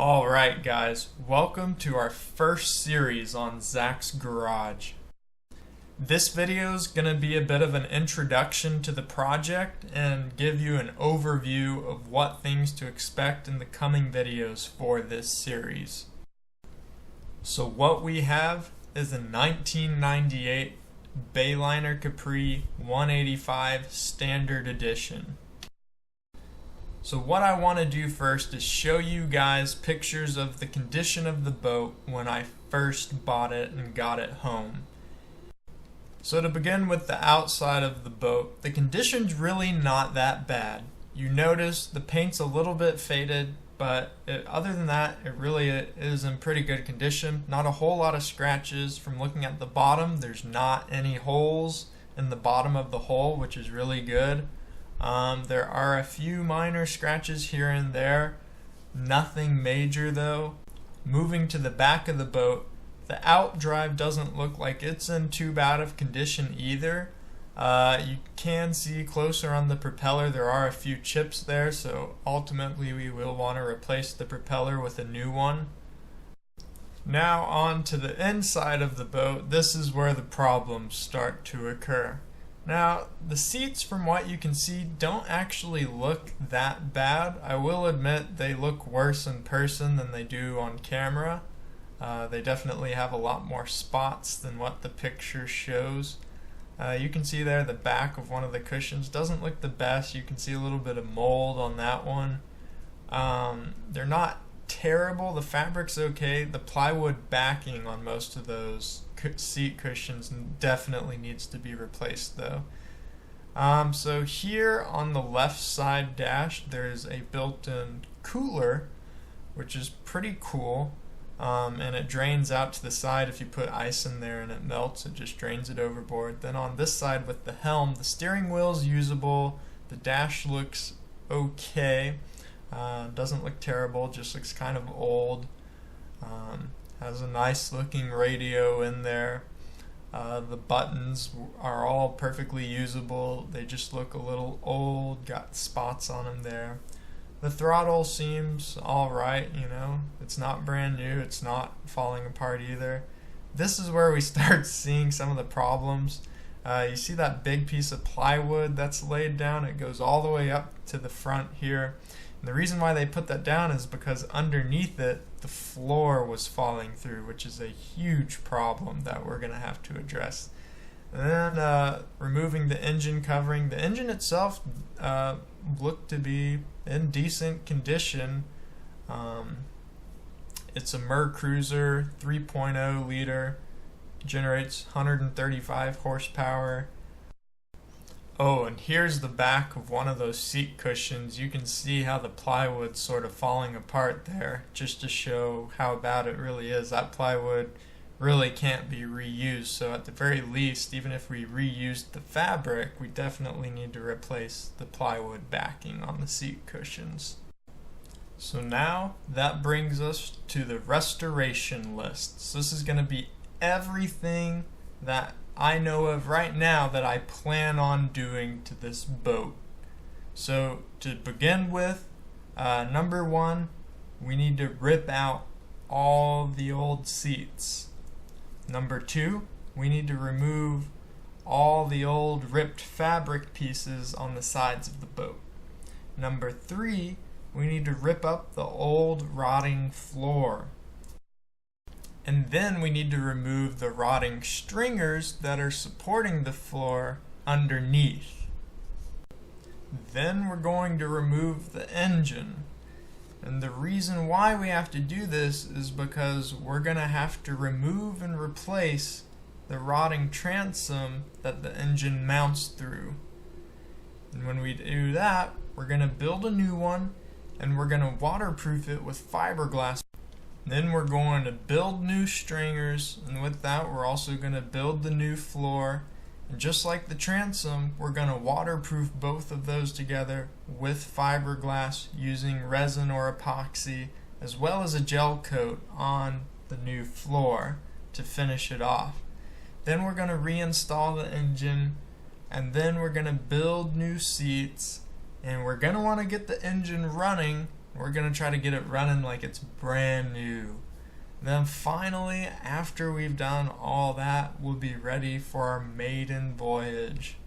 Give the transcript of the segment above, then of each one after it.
Alright guys, welcome to our first series on Zach's Garage. This video is going to be a bit of an introduction to the project and give you an overview of what things to expect in the coming videos for this series. So what we have is a 1998 Bayliner Capri 185 Standard Edition. So what I want to do first is show you guys pictures of the condition of the boat when I first bought it and got it home. So to begin with the outside of the boat, the condition's really not that bad. You notice the paint's a little bit faded, but other than that, it really is in pretty good condition. Not a whole lot of scratches. From looking at the bottom, there's not any holes in the bottom of the hull, which is really good. There are a few minor scratches here and there, nothing major though. Moving to the back of the boat, the outdrive doesn't look like it's in too bad of condition either. You can see closer on the propeller there are a few chips there, so ultimately we will want to replace the propeller with a new one. Now on to the inside of the boat. This is where the problems start to occur. Now, the seats, from what you can see, don't actually look that bad. I will admit they look worse in person than they do on camera. They definitely have a lot more spots than what the picture shows. You can see there the back of one of the cushions doesn't look the best. You can see a little bit of mold on that one. They're not terrible. The fabric's okay. The plywood backing on most of those seat cushions definitely needs to be replaced though. So here on the left side dash there's a built-in cooler, which is pretty cool, and it drains out to the side. If you put ice in there and it melts, it just drains it overboard. Then on this side with the helm, the steering wheel's usable, the dash looks okay, doesn't look terrible, just looks kind of old. Has a nice looking radio in there. The buttons are all perfectly usable. They just look a little old, got spots on them there. The throttle seems alright, you know. It's not brand new, it's not falling apart either. This is where we start seeing some of the problems. You see that big piece of plywood that's laid down? It goes all the way up to the front here. And the reason why they put that down is because underneath it, the floor was falling through, which is a huge problem that we're going to have to address. And then removing the engine covering. The engine itself looked to be in decent condition. It's a Mercruiser 3.0 liter, generates 135 horsepower. Oh, and here's the back of one of those seat cushions. You can see how the plywood's sort of falling apart there, just to show how bad it really is. That plywood really can't be reused, so at the very least, even if we reused the fabric, we definitely need to replace the plywood backing on the seat cushions. So now, that brings us to the restoration list. So this is going to be everything that I know of right now that I plan on doing to this boat. So to begin with, number one, we need to rip out all the old seats. Number two, we need to remove all the old ripped fabric pieces on the sides of the boat. Number three, we need to rip up the old rotting floor. And then we need to remove the rotting stringers that are supporting the floor underneath. Then we're going to remove the engine. And the reason why we have to do this is because we're going to have to remove and replace the rotting transom that the engine mounts through. And when we do that, we're going to build a new one, and we're going to waterproof it with fiberglass. Then we're going to build new stringers, and with that we're also going to build the new floor. And just like the transom, we're going to waterproof both of those together with fiberglass using resin or epoxy, as well as a gel coat on the new floor to finish it off. Then we're going to reinstall the engine, and then we're going to build new seats, and we're going to want to get the engine running We're going to try to get it running like it's brand new. Then finally, after we've done all that, we'll be ready for our maiden voyage.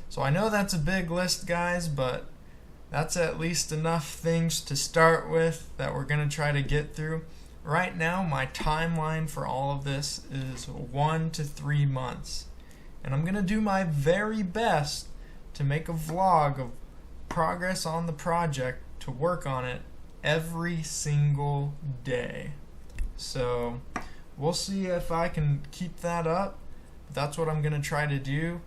So I know that's a big list, guys, but that's at least enough things to start with that we're going to try to get through. Right now, my timeline for all of this is 1 to 3 months. And I'm going to do my very best to make a vlog of progress on the project, to work on it every single day. So we'll see if I can keep that up. That's what I'm going to try to do.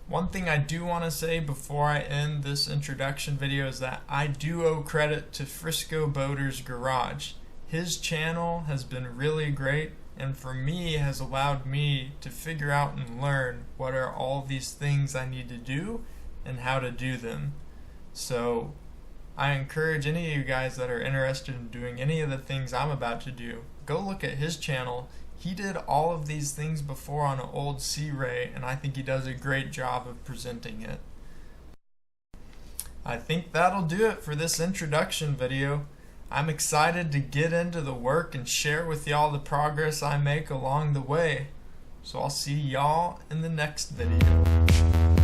One thing I do want to say before I end this introduction video is that I do owe credit to Frisco Boater's Garage. His channel has been really great, and for me has allowed me to figure out and learn what are all these things I need to do and how to do them. So I encourage any of you guys that are interested in doing any of the things I'm about to do, go look at his channel. He did all of these things before on an old Sea Ray, and I think he does a great job of presenting it. I think that'll do it for this introduction video. I'm excited to get into the work and share with y'all the progress I make along the way. So I'll see y'all in the next video.